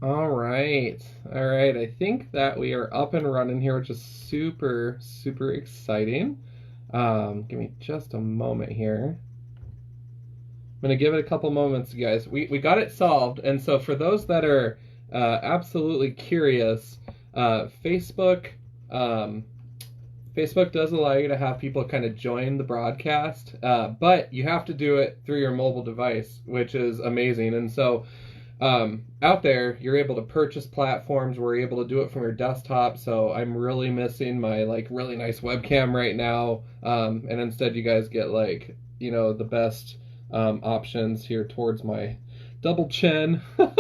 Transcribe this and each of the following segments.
All right. All right. I think that we are up and running here, which is super, super exciting. Give me just a moment here. I'm going to give it a couple moments, you guys. We got it solved. And so, for those that are absolutely curious, Facebook. Um, Facebook does allow you to have people kind of join the broadcast, but you have to do it through your mobile device, which is amazing. And so out there, you're able to purchase platforms where you're able to do it from your desktop. So I'm really missing my like really nice webcam right now, and instead you guys get like the best options here towards my double chin. But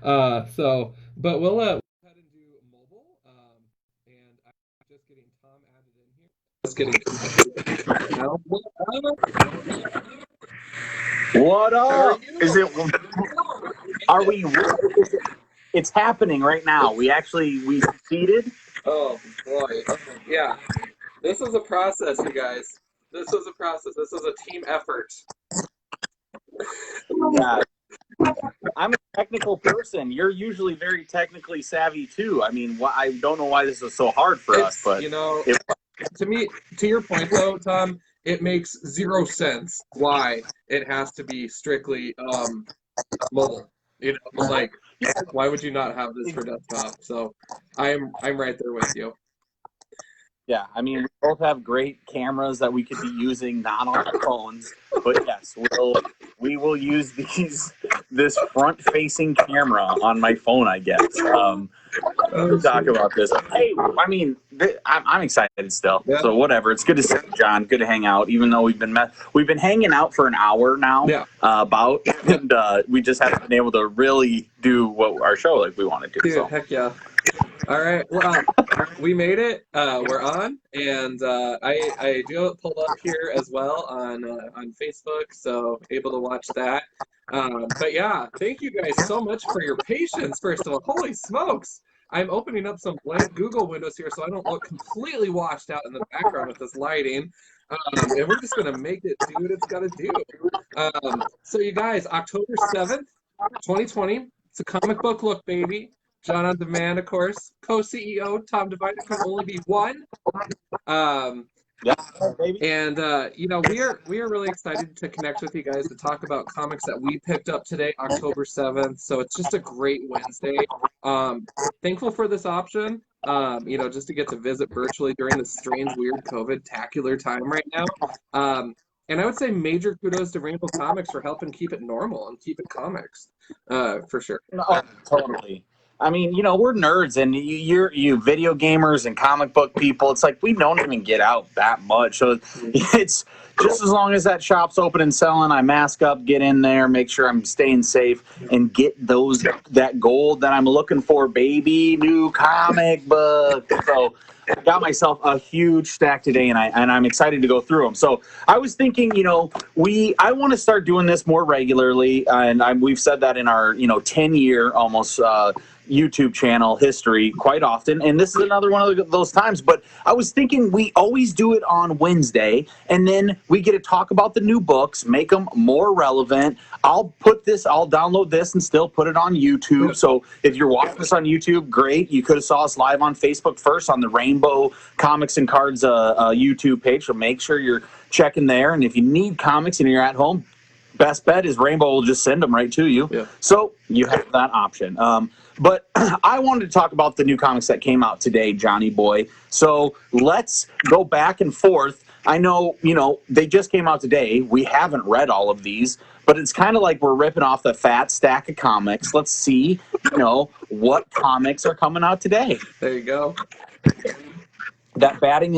we'll go ahead and do mobile, and I'm just getting Tom added in here. Just getting now. What How are up? you? Is it? Are we? It's happening right now. We succeeded. Oh boy. Yeah. This is a process, you guys. This is a process. This is a team effort. Yeah, I'm a technical person. You're usually very technically savvy too. I mean, I don't know why this is so hard for us, It's, but it, to me, to your point though, Tom, it makes zero sense why it has to be strictly mobile. Like why would you not have this for desktop? So I'm right there with you. yeah. I mean, we both have great cameras that we could be using not on our phones, but yes, we will use this front-facing camera on my phone, I guess. To talk about this. Hey, I mean, I'm excited still. Yeah. So whatever. It's good to see you, John. Good to hang out, even though we've been hanging out for an hour now. Yeah. And we just haven't been able to really do what our show like we wanted to. Dude, So. heck yeah. All right. Well, we made it. We're on, and I do have it pulled up here as well on Facebook, so able to watch that. But yeah, thank you guys so much for your patience. First of all, holy smokes! I'm opening up some blank Google windows here, so I don't look completely washed out in the background with this lighting. And we're just gonna make it do what it's gotta do. So you guys, October 7th, 2020. It's a comic book look, baby. John on Demand, of course. Co-CEO Tom Divided can only be one. Um, Yeah, baby. and we are really excited to connect with you guys to talk about comics that we picked up today, October 7th. So it's just a great Wednesday. Thankful for this option. Just to get to visit virtually during this strange, weird COVID-tacular time right now. And I would say major kudos to Rainbow Comics for helping keep it normal and keep it comics, for sure. Oh, totally. I mean, we're nerds, and you video gamers and comic book people. It's like we don't even get out that much, so it's just as long as that shop's open and selling. I mask up, get in there, make sure I'm staying safe, and get that gold that I'm looking for, baby. New comic book. So I got myself a huge stack today, and I'm excited to go through them. So I was thinking, I want to start doing this more regularly, and we've said that in our 10-year almost YouTube channel history quite often, and this is another one of those times. But I was thinking we always do it on Wednesday, and then we get to talk about the new books, make them more relevant. I'll download this and still put it on YouTube. So if you're watching this on YouTube, great. You could have saw us live on Facebook first on the Rainbow Comics and Cards YouTube page. So make sure you're checking there. And if you need comics and you're at home, best bet is Rainbow will just send them right to you. Yeah. So you have that option. But I wanted to talk about the new comics that came out today, Johnny boy. So let's go back and forth. I know, they just came out today. We haven't read all of these, but it's kind of like we're ripping off the fat stack of comics. Let's see, what comics are coming out today. There you go. That begging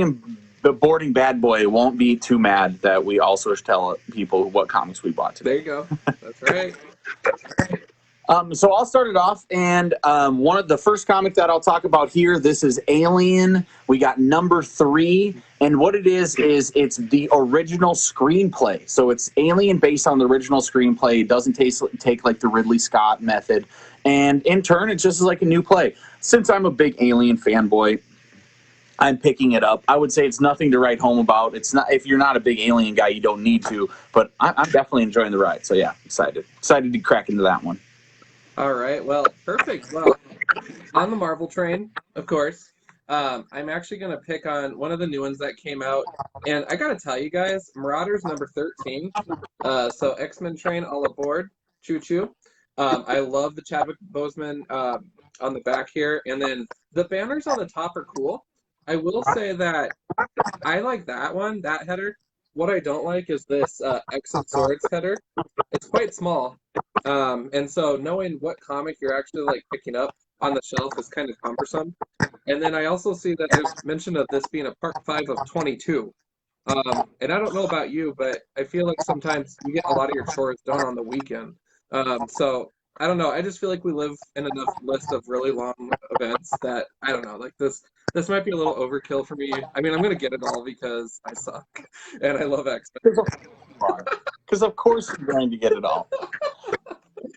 and the boarding bad boy won't be too mad that we also tell people what comics we bought today. There you go. That's right. So I'll start it off, and one of the first comic that I'll talk about here, this is Alien. We got number 3, and what it is it's the original screenplay. So it's Alien based on the original screenplay. It doesn't take like the Ridley Scott method, and in turn, it's just like a new play. Since I'm a big Alien fanboy, I'm picking it up. I would say it's nothing to write home about. It's not, if you're not a big Alien guy, you don't need to, but I'm definitely enjoying the ride. So yeah, excited to crack into that one. All right. Well, perfect. Well, on the Marvel train, of course. I'm actually going to pick on one of the new ones that came out. And I got to tell you guys, Marauders number 13. So X-Men train all aboard. Choo choo. I love the Chadwick Boseman on the back here. And then the banners on the top are cool. I will say that I like that one, that header. What I don't like is this X of Swords header. It's quite small. And so knowing what comic you're actually like picking up on the shelf is kind of cumbersome. And then I also see that there's mention of this being a part 5 of 22. And I don't know about you, but I feel like sometimes you get a lot of your chores done on the weekend. So I don't know. I just feel like we live in enough list of really long events that I don't know. Like this might be a little overkill for me. I mean, I'm gonna get it all because I suck and I love X-Men. Because of course you're going to get it all.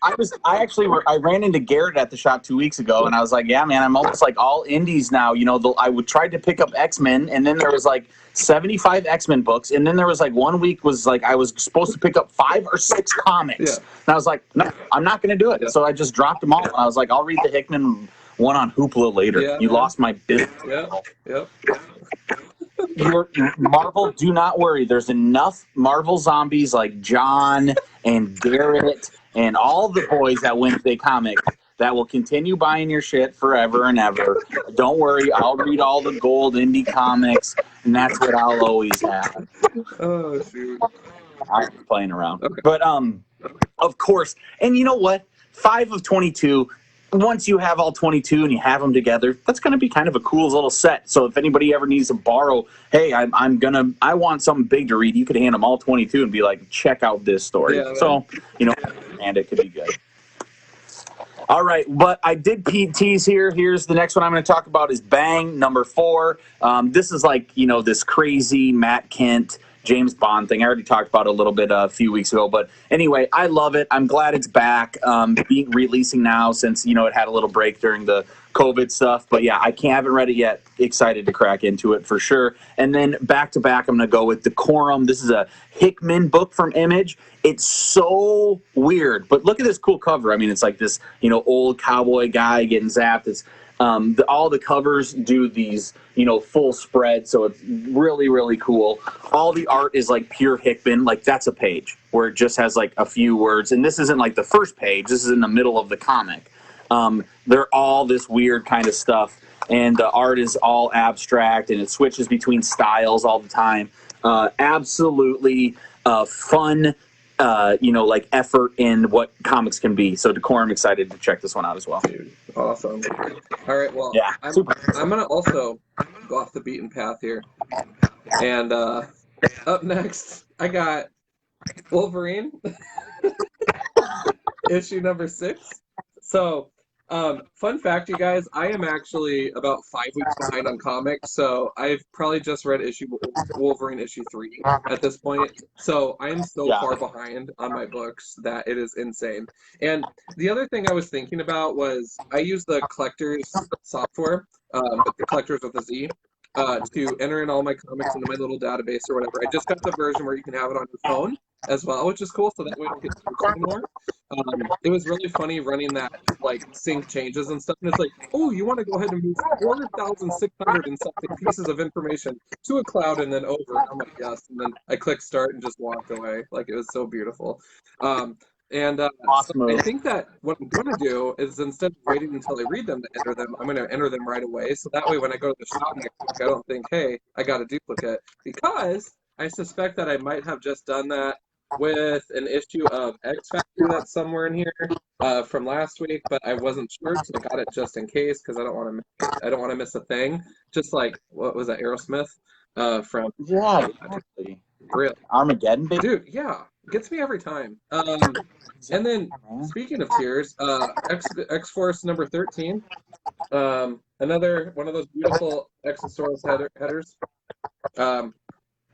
I ran into Garrett at the shop 2 weeks ago, and I was like, yeah, man, I'm almost like all indies now. You know, I would try to pick up X-Men, and then there was like 75 X-Men books, and then there was like 1 week was like I was supposed to pick up 5 or 6 comics. Yeah. And I was like, no, I'm not going to do it. Yeah. So I just dropped them all. And I was like, I'll read the Hickman one on Hoopla later. Yeah, you man. lost my business. Yep. Marvel, do not worry. There's enough Marvel zombies like John and Garrett and all the boys that went big comic that will continue buying your shit forever and ever. Don't worry, I'll read all the gold indie comics, and that's what I'll always have. Oh shoot. I'm playing around. Okay. But of course, and you know what? 5 of 22. Once you have all 22 and you have them together, that's going to be kind of a cool little set. So if anybody ever needs to borrow, hey, I want something big to read, you could hand them all 22 and be like, check out this story. Yeah, so, you know, and it could be good. All right, but I did tease here. Here's the next one I'm going to talk about is Bang, number 4. This is like, you know, this crazy Matt Kent, James Bond thing. I already talked about it a little bit a few weeks ago. But anyway, I love it. I'm glad it's back, being releasing now since, you know, it had a little break during the COVID stuff. But yeah, haven't read it yet. Excited to crack into it for sure. And then back to back, I'm going to go with Decorum. This is a Hickman book from Image. It's so weird, but look at this cool cover. I mean, it's like this, you know, old cowboy guy getting zapped. It's all the covers do these, you know, full spread, so it's really, really cool. All the art is like pure Hickman. Like that's a page where it just has like a few words, and this isn't like the first page. This is in the middle of the comic. They're all this weird kind of stuff, and the art is all abstract, and it switches between styles all the time. Absolutely fun. You know, like effort in what comics can be. So Decorum, excited to check this one out as well. Dude, awesome. All right, well, Yeah, I'm going to also go off the beaten path here. And up next, I got Wolverine, issue number 6. So, fun fact, you guys, I am actually about 5 weeks behind on comics, so I've probably just read Wolverine issue 3 at this point. So I am so far behind on my books that it is insane. And the other thing I was thinking about was I use the collector's software, with the collectors with a Z, to enter in all my comics into my little database or whatever. I just got the version where you can have it on your phone as well, which is cool, so that way I don't get switched anymore. It was really funny running that, like, sync changes and stuff, and it's like, oh, you want to go ahead and move 4,600 and something pieces of information to a cloud and then over, and I'm like, yes, and then I clicked start and just walked away. Like, it was so beautiful. Awesome. So I think that what I'm going to do is instead of waiting until I read them to enter them, I'm going to enter them right away. So that way when I go to the shop next week, I don't think, hey, I got a duplicate. Because I suspect that I might have just done that with an issue of X Factor that's somewhere in here from last week, but I wasn't sure, so I got it just in case because I don't want to miss a thing. Just like, what was that, Aerosmith from really Armageddon, baby. Dude, yeah, gets me every time. And then speaking of tiers, X Force number 13, another one of those beautiful Exosaurus headers.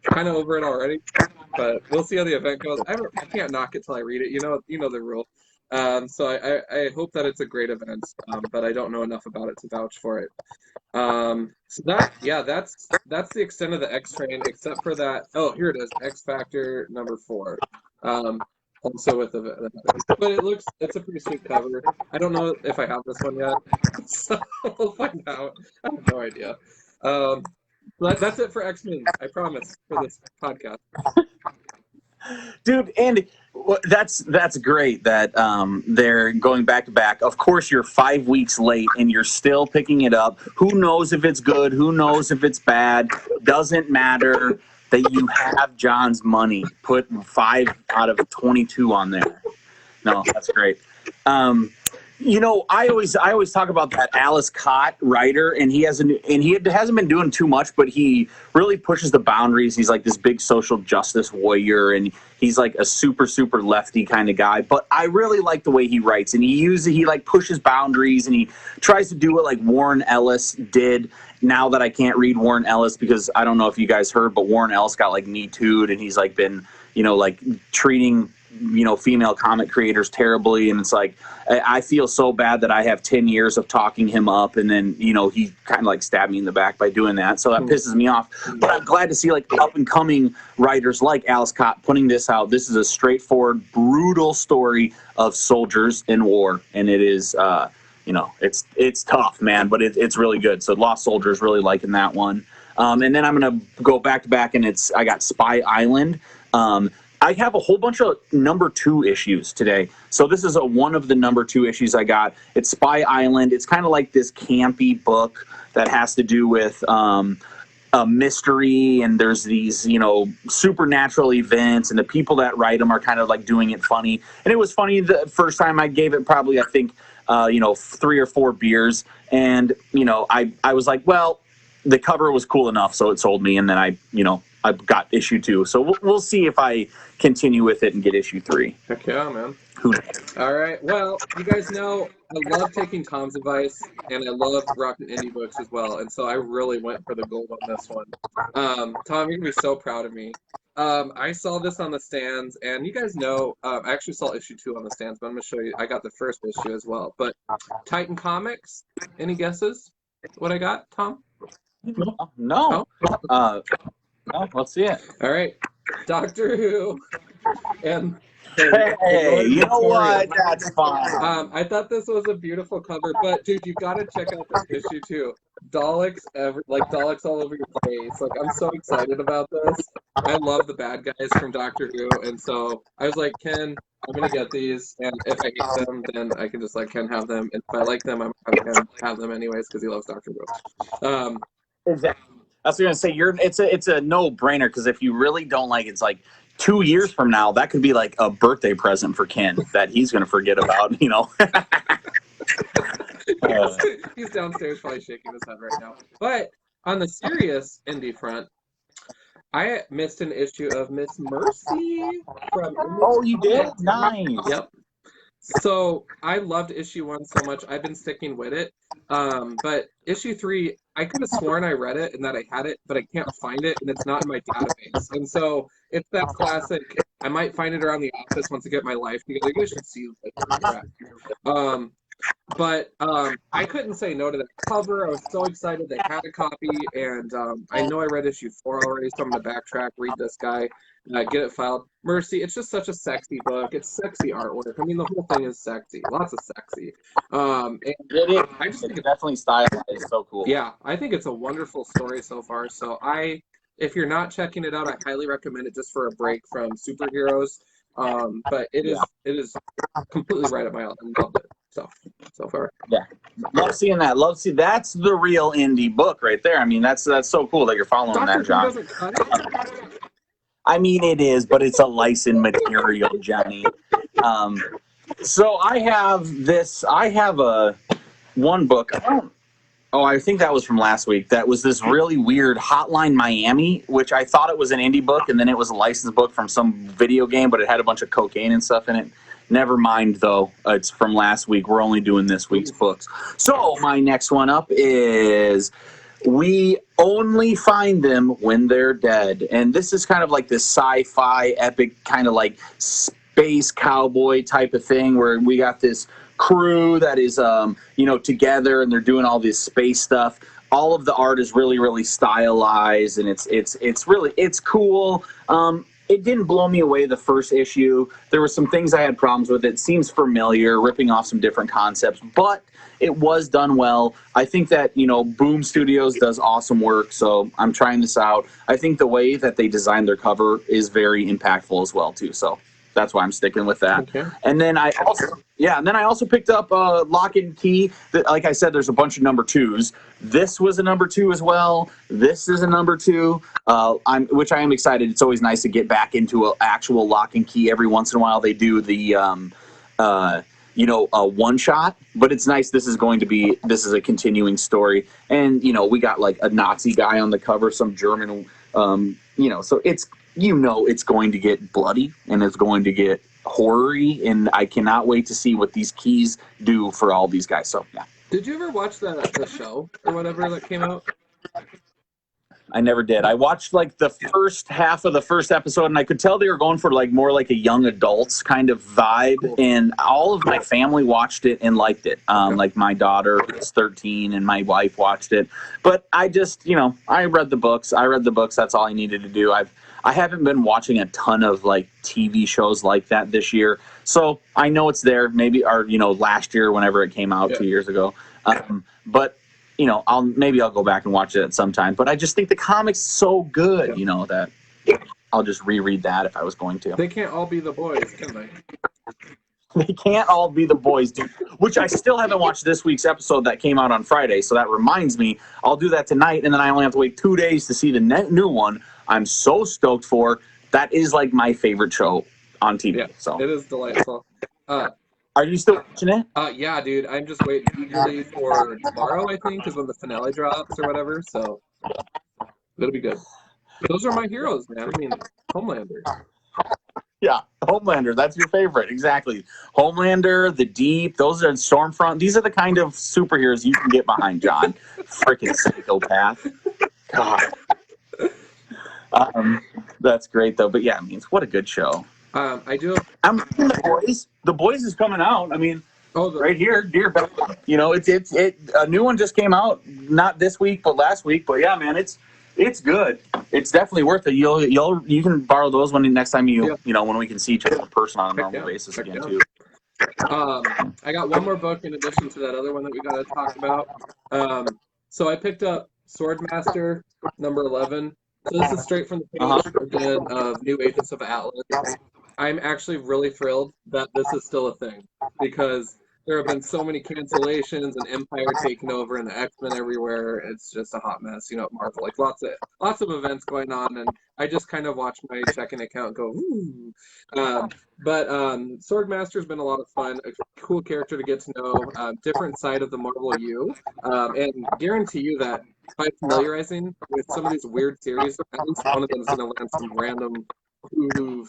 Kind of over it already, but we'll see how the event goes. I can't knock it till I read it. You know the rule. So I hope that it's a great event, but I don't know enough about it to vouch for it. So that's the extent of the X train, except for that. Oh, here it is, X Factor number 4. also with the but it's a pretty sweet cover. I don't know if I have this one yet, so we'll find out. I have no idea. But that's it for X-Men. I promise for this podcast. Dude, Andy, that's great that they're going back to back. Of course, you're 5 weeks late and you're still picking it up. Who knows if it's good? Who knows if it's bad? Doesn't matter that you have John's money. Put 5 out of 22 on there. No, that's great. I always talk about that Alice Cott writer, and he hasn't been doing too much, but he really pushes the boundaries. He's like this big social justice warrior, and he's like a super lefty kind of guy. But I really like the way he writes, and he like pushes boundaries, and he tries to do it like Warren Ellis did. Now that I can't read Warren Ellis because I don't know if you guys heard, but Warren Ellis got like Me Too'd, and he's like been like treating female comic creators terribly, and it's like I feel so bad that I have 10 years of talking him up, and then he kind of like stabbed me in the back by doing that, so that pisses me off. But I'm glad to see like up and coming writers like Alice Cott putting this out. This is a straightforward, brutal story of soldiers in war, and it is it's tough, man, but it's really good. So Lost Soldiers, really liking that one. And then I'm gonna go back to back, and I got Spy Island. I have a whole bunch of number 2 issues today. So this is one of the number 2 issues I got. It's Spy Island. It's kind of like this campy book that has to do with a mystery, and there's these, supernatural events, and the people that write them are kind of like doing it funny. And it was funny the first time I gave it probably, I think, 3 or 4 beers. And, I was like, well, the cover was cool enough, so it sold me. And then I got issue 2. So we'll see if I continue with it and get issue 3. Heck yeah, man. Who knows? All right. Well, you guys know I love taking Tom's advice, and I love rocking indie books as well. And so I really went for the gold on this one. Tom, you're going to be so proud of me. I saw this on the stands, and you guys know, I actually saw issue 2 on the stands, but I'm going to show you. I got the first issue as well. But Titan Comics, any guesses what I got, Tom? No. No, let's see it. All right. Doctor Who and hey, you know what? That's fine. I thought this was a beautiful cover, but dude, you gotta check out this issue too. Daleks all over your face. Like, I'm so excited about this. I love the bad guys from Doctor Who, and so I was like, Ken, I'm gonna get these, and if I hate them, then I can just let Ken have them. And if I like them, I'm gonna have them anyways because he loves Doctor Who. Exactly. I was going to say it's a no-brainer, because if you really don't like it, it's like 2 years from now, that could be like a birthday present for Ken that he's going to forget about, He's downstairs probably shaking his head right now. But on the serious indie front, I missed an issue of Miss Mercy from Oh, you did? Nice. Yep. So I loved issue 1 so much. I've been sticking with it. But issue 3, I could have sworn I read it and that I had it, but I can't find it, and it's not in my database. And so it's that classic. I might find it around the office once I get my life together. You should see it. But I couldn't say no to that cover. I was so excited they had a copy, and I know I read issue 4 already, so I'm going to backtrack, read this guy, get it filed. Mercy, it's just such a sexy book. It's sexy artwork. I mean, the whole thing is sexy. Lots of sexy. And it is. I just think it's definitely stylized. It's so cool. Yeah, I think it's a wonderful story so far. So if you're not checking it out, I highly recommend it just for a break from superheroes. But it is completely right up my alley. I loved it. So far. Yeah. Love seeing that. That's the real indie book right there. I mean, that's so cool that you're following that, John. Doesn't cut it. I mean, it is, but it's a licensed material, Johnny. So I have one book. I think that was from last week. That was this really weird Hotline Miami, which I thought it was an indie book, and then it was a licensed book from some video game, but it had a bunch of cocaine and stuff in it. Never mind, though. It's from last week. We're only doing this week's books. So my next one up is We Only Find Them When They're Dead. And this is kind of like this sci-fi epic kind of like space cowboy type of thing where we got this crew that is, together, and they're doing all this space stuff. All of the art is really, really stylized, and it's cool. it didn't blow me away the first issue. There were some things I had problems with. It seems familiar, ripping off some different concepts, but it was done well. I think that, Boom Studios does awesome work, so I'm trying this out. I think the way that they designed their cover is very impactful as well, too, so that's why I'm sticking with that. Okay. And then I also picked up Lock and Key. Like I said, there's a bunch of number 2s. This was a number 2 as well. This is a number 2, which I am excited. It's always nice to get back into an actual Lock and Key. Every once in a while they do the a one shot, but it's nice. This is a continuing story, and we got like a Nazi guy on the cover, some German, so it's going to get bloody and it's going to get horror-y, and I cannot wait to see what these keys do for all these guys. So yeah. Did you ever watch the show or whatever that came out? I never did. I watched like the first half of the first episode, and I could tell they were going for more like a young adults kind of vibe. Cool. And all of my family watched it and liked it. Like my daughter was 13 and my wife watched it. But I just, I read the books. That's all I needed to do. I haven't been watching a ton of like TV shows like that this year. So I know it's there, maybe, or, last year, whenever it came out 2 years ago. But I'll go back and watch it at some time. But I just think the comic's so good, that I'll just reread that if I was going to. They can't all be the boys, can they? They can't all be the boys, dude. Which I still haven't watched this week's episode that came out on Friday. So that reminds me, I'll do that tonight, and then I only have to wait 2 days to see the new one. I'm so stoked for. That is like my favorite show on TV. Yeah, so it is delightful. Are you still watching it? Yeah, dude. I'm just waiting eagerly for tomorrow, I think, is when the finale drops or whatever. So it'll be good. Those are my heroes, man. I mean, Homelander. Yeah, Homelander. That's your favorite. Exactly. Homelander, The Deep, those are Stormfront. These are the kind of superheroes you can get behind, John. Freaking psychopath. God. That's great, though. But yeah, what a good show. I do. I'm reading The Boys. The Boys is coming out. Right here, Dear Bella. It's a new one just came out, not this week, but last week. But yeah, man, it's good. It's definitely worth it. You can borrow those when next time when we can see each other in person on a normal basis again too. I got one more book in addition to that other one that we got to talk about. So I picked up Swordmaster number 11. So this is straight from the page again of New Agents of Atlas. I'm actually really thrilled that this is still a thing, because there have been so many cancellations and Empire taking over and the X-Men everywhere. It's just a hot mess, at Marvel. Like lots of events going on, and I just kind of watch my checking account go, ooh. But Swordmaster's been a lot of fun. A cool character to get to know. Different side of the Marvel U, and guarantee you that by familiarizing with some of these weird series, at least one of them is going to land some random who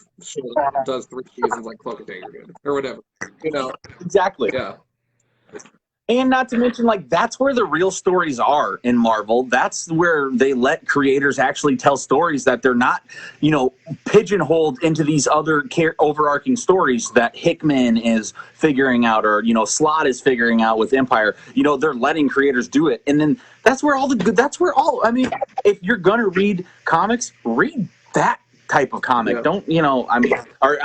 does 3 seasons like Cloak and Dagger did, or whatever. Exactly. Yeah. And not to mention, that's where the real stories are in Marvel. That's where they let creators actually tell stories that they're not, pigeonholed into these other overarching stories that Hickman is figuring out, or, Slott is figuring out with Empire. They're letting creators do it. And then if you're going to read comics, read that type of comic. Yeah.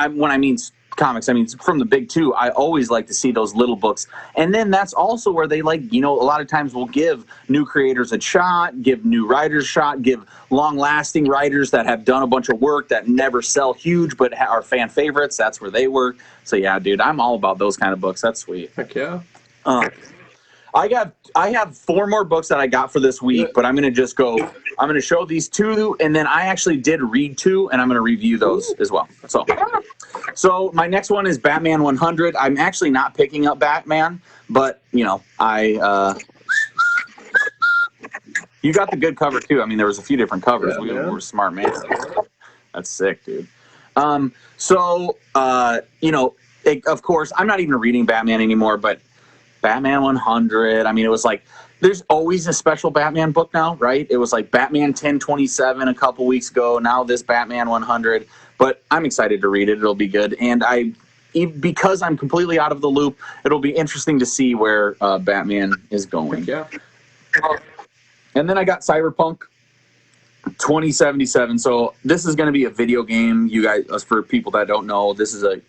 When I mean comics, from the big two, I always like to see those little books. And then that's also where they a lot of times will give new creators a shot, give new writers a shot, give long-lasting writers that have done a bunch of work that never sell huge but are fan favorites. That's where they work. So yeah, dude, I'm all about those kind of books. That's sweet. Heck yeah. I have 4 more books that I got for this week, but I'm going to show these 2, and then I actually did read 2, and I'm going to review those as well. So my next one is Batman 100. I'm actually not picking up Batman, but, you got the good cover, too. There was a few different covers. We were smart, man. That's sick, dude. Of course, I'm not even reading Batman anymore, but Batman 100. It was there's always a special Batman book now, right? It was Batman 1027 a couple weeks ago. Now this Batman 100. But I'm excited to read it. It'll be good. And because I'm completely out of the loop, it'll be interesting to see where Batman is going. Yeah. And then I got Cyberpunk. 2077. So this is going to be a video game. You guys, for people that don't know, this is a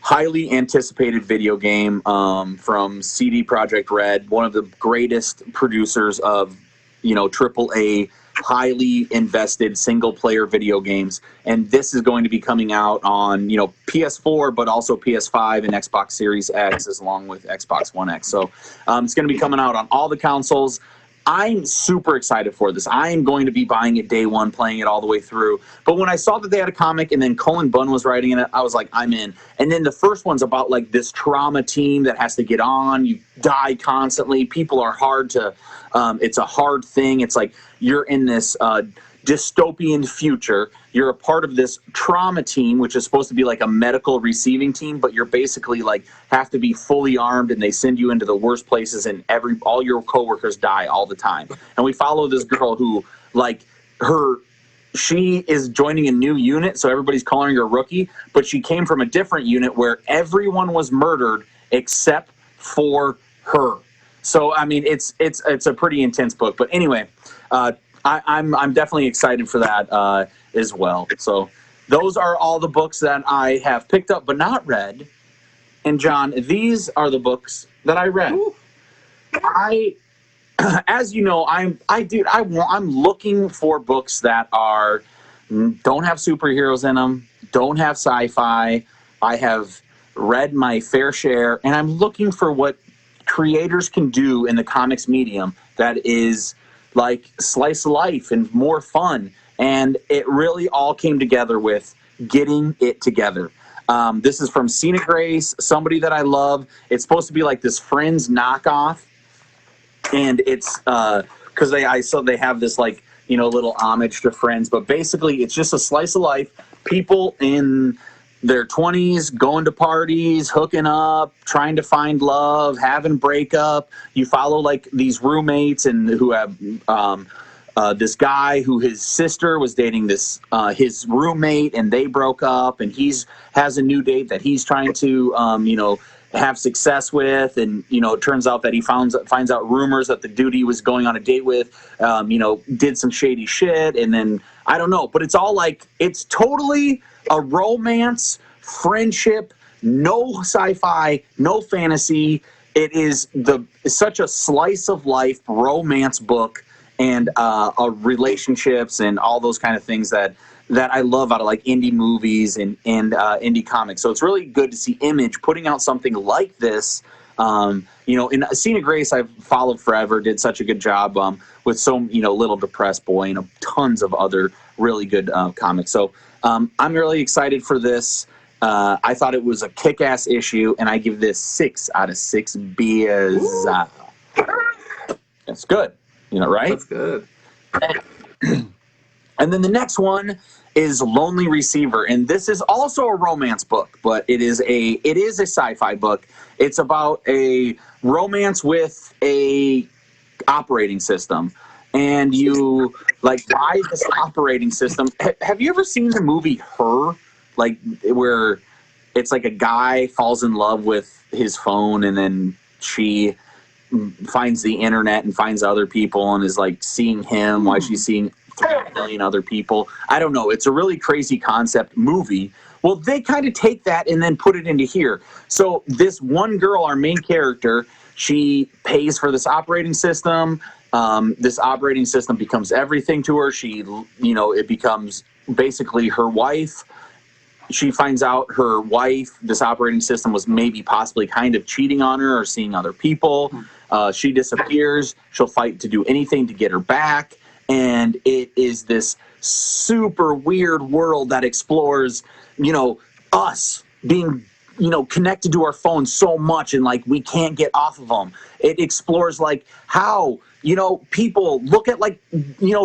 highly anticipated video game from CD Projekt Red, one of the greatest producers of, AAA, highly invested single-player video games. And this is going to be coming out on, PS4, but also PS5 and Xbox Series X, along with Xbox One X. So it's going to be coming out on all the consoles. I'm super excited for this. I am going to be buying it day one, playing it all the way through. But when I saw that they had a comic and then Cullen Bunn was writing in it, I was like, I'm in. And then the first one's about like this trauma team that has to get on. You die constantly. People are hard to, it's a hard thing. It's like you're in this dystopian future. You're a part of this trauma team, which is supposed to be like a medical receiving team, but you're basically like have to be fully armed, and they send you into the worst places, and all your coworkers die all the time. And we follow this girl who, like, she is joining a new unit, so everybody's calling her a rookie, but she came from a different unit where everyone was murdered except for her. So I mean, it's a pretty intense book. But anyway, I'm definitely excited for that as well. So those are all the books that I have picked up but not read. And John, these are the books that I read. Ooh. As you know, I'm looking for books that don't have superheroes in them, don't have sci-fi. I have read my fair share, and I'm looking for what creators can do in the comics medium that is like slice of life and more fun. And it really all came together with getting it together. This is from Cena Grace, somebody that I love. It's supposed to be like this Friends knockoff. And it's because they have this like, little homage to Friends. But basically, it's just a slice of life. People in their 20s going to parties, hooking up, trying to find love, having breakup. You follow like these roommates and who have this guy who his sister was dating this his roommate, and they broke up, and has a new date that he's trying to have success with, and it turns out that he finds out rumors that the dude he was going on a date with did some shady shit, and then I don't know, but it's all like it's totally a romance, friendship, no sci-fi, no fantasy. It is such a slice of life romance book, and relationships and all those kind of things that I love out of like indie movies and indie comics. So it's really good to see Image putting out something like this. In Cena Grace, I've followed forever, did such a good job with Little Depressed Boy and tons of other really good comics. So I'm really excited for this. I thought it was a kick-ass issue, and I give this 6 out of 6 beers. That's good, right? That's good. And then the next one is Lonely Receiver, and this is also a romance book, but it is a sci-fi book. It's about a romance with a operating system, and you like buy this operating system. Have you ever seen the movie Her? Like where it's like a guy falls in love with his phone, and then she finds the internet and finds other people and is like seeing him while she's seeing 3 million other people. I don't know. It's a really crazy concept movie. Well, they kind of take that and then put it into here. So this one girl, our main character, she pays for this operating system. This operating system becomes everything to her. It becomes basically her wife. She finds out her wife, this operating system, was maybe possibly kind of cheating on her or seeing other people. She disappears. She'll fight to do anything to get her back. And it is this super weird world that explores, us being, connected to our phones so much, and like we can't get off of them. It explores like how, people look at like,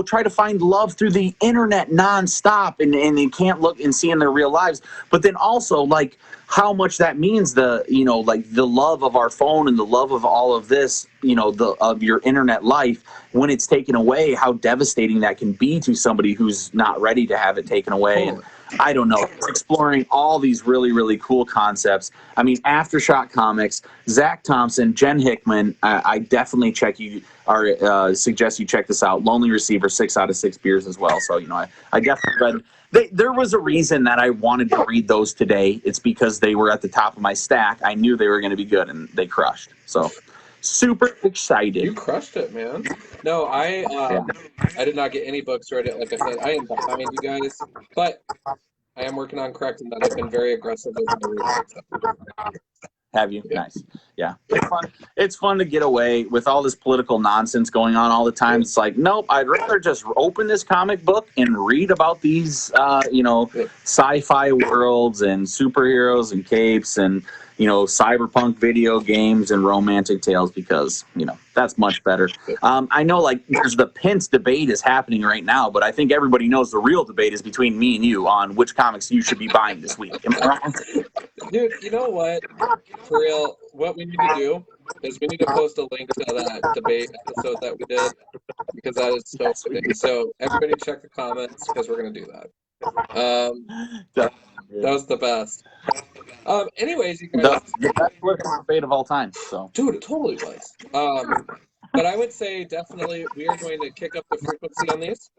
try to find love through the internet nonstop, and they can't look and see in their real lives. But then also like how much that means the love of our phone and the love of all of this, of your internet life, when it's taken away, how devastating that can be to somebody who's not ready to have it taken away. And I don't know. It's exploring all these really, really cool concepts. I mean, Aftershock Comics, Zach Thompson, Jen Hickman. I definitely suggest you check this out. Lonely Receiver, 6 out of 6 beers as well. So, I definitely read. There was a reason that I wanted to read those today. It's because they were at the top of my stack. I knew they were going to be good, and they crushed. So, super excited. You crushed it, man. No, I did not get any books ready. Like I said, I am behind you guys, but I am working on correcting that. I've been very aggressive with my reading. Have you? Yeah. Nice. Yeah. It's fun. It's fun to get away with all this political nonsense going on all the time. It's like, nope, I'd rather just open this comic book and read about these, sci-fi worlds and superheroes and capes and, cyberpunk video games and romantic tales because, that's much better. I know, there's the Pence debate is happening right now, but I think everybody knows the real debate is between me and you on which comics you should be buying this week. Am I wrong? Dude, you know what? For real, what we need to do is we need to post a link to that debate episode that we did because that is so fitting. So everybody check the comments because we're going to do that. That was the best. Anyways, you guys. That's the best political debate of all time. So, dude, it totally was. But I would say definitely we are going to kick up the frequency on these.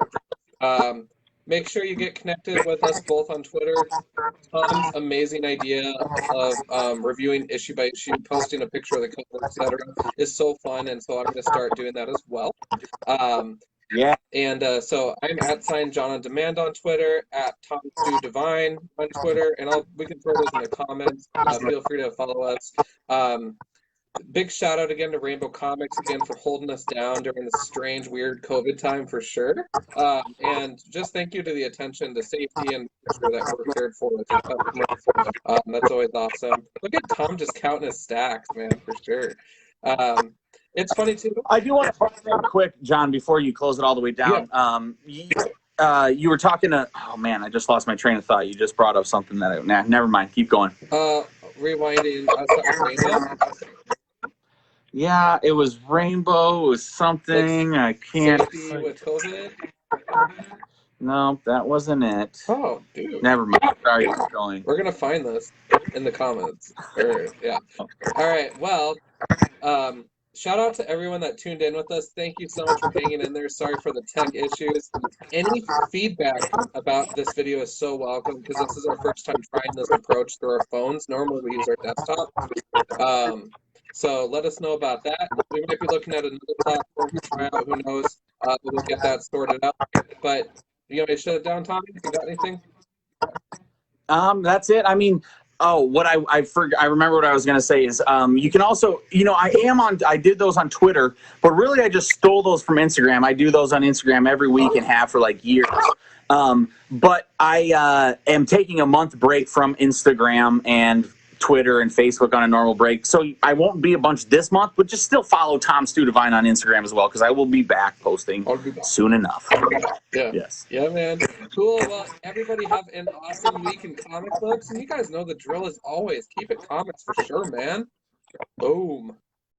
Make sure you get connected with us both on Twitter. Tom's amazing idea of reviewing issue by issue, posting a picture of the cover, etc., is so fun, and so I'm going to start doing that as well. Yeah. And so I'm at @Jon on Demand on Twitter, at TomStuDivine on Twitter, and we can throw those in the comments. Feel free to follow us. Big shout out again to Rainbow Comics again for holding us down during this strange, weird COVID time for sure. And just thank you to the attention to safety and make sure that we're cared for with your customers. That's always awesome. Look at Tom just counting his stacks, man, for sure. It's funny too. I do want to talk real quick, John, before you close it all the way down. Yeah. You were talking to. Oh man, I just lost my train of thought. You just brought up something that. Never mind. Keep going. Rewinding. Rainbow. Yeah, it was Rainbow. It was something. I can't. Safety with COVID. No, that wasn't it. Oh, dude. Never mind. Sorry, keep going. We're gonna find this in the comments. Yeah. All right. Well. Shout out to everyone that tuned in with us. Thank you so much for hanging in there. Sorry for the tech issues. Any feedback about this video is so welcome because this is our first time trying this approach through our phones. Normally we use our desktop. So let us know about that. We might be looking at another platform to try out. Who knows? We'll get that sorted out. But you want me to shut it down, Tommy? You got anything? That's it. I mean, what I remember what I was going to say is you can also, I did those on Twitter, but really I just stole those from Instagram. I do those on Instagram every week and have for years. But I am taking a month break from Instagram and Twitter and Facebook on a normal break. So I won't be a bunch this month, but just still follow TomStuDivine on Instagram as well because I will be back posting soon enough. Yeah. Yes. Yeah, man. Cool. Well, everybody have an awesome week in comic books. And you guys know the drill is always keep it comics for sure, man. Boom.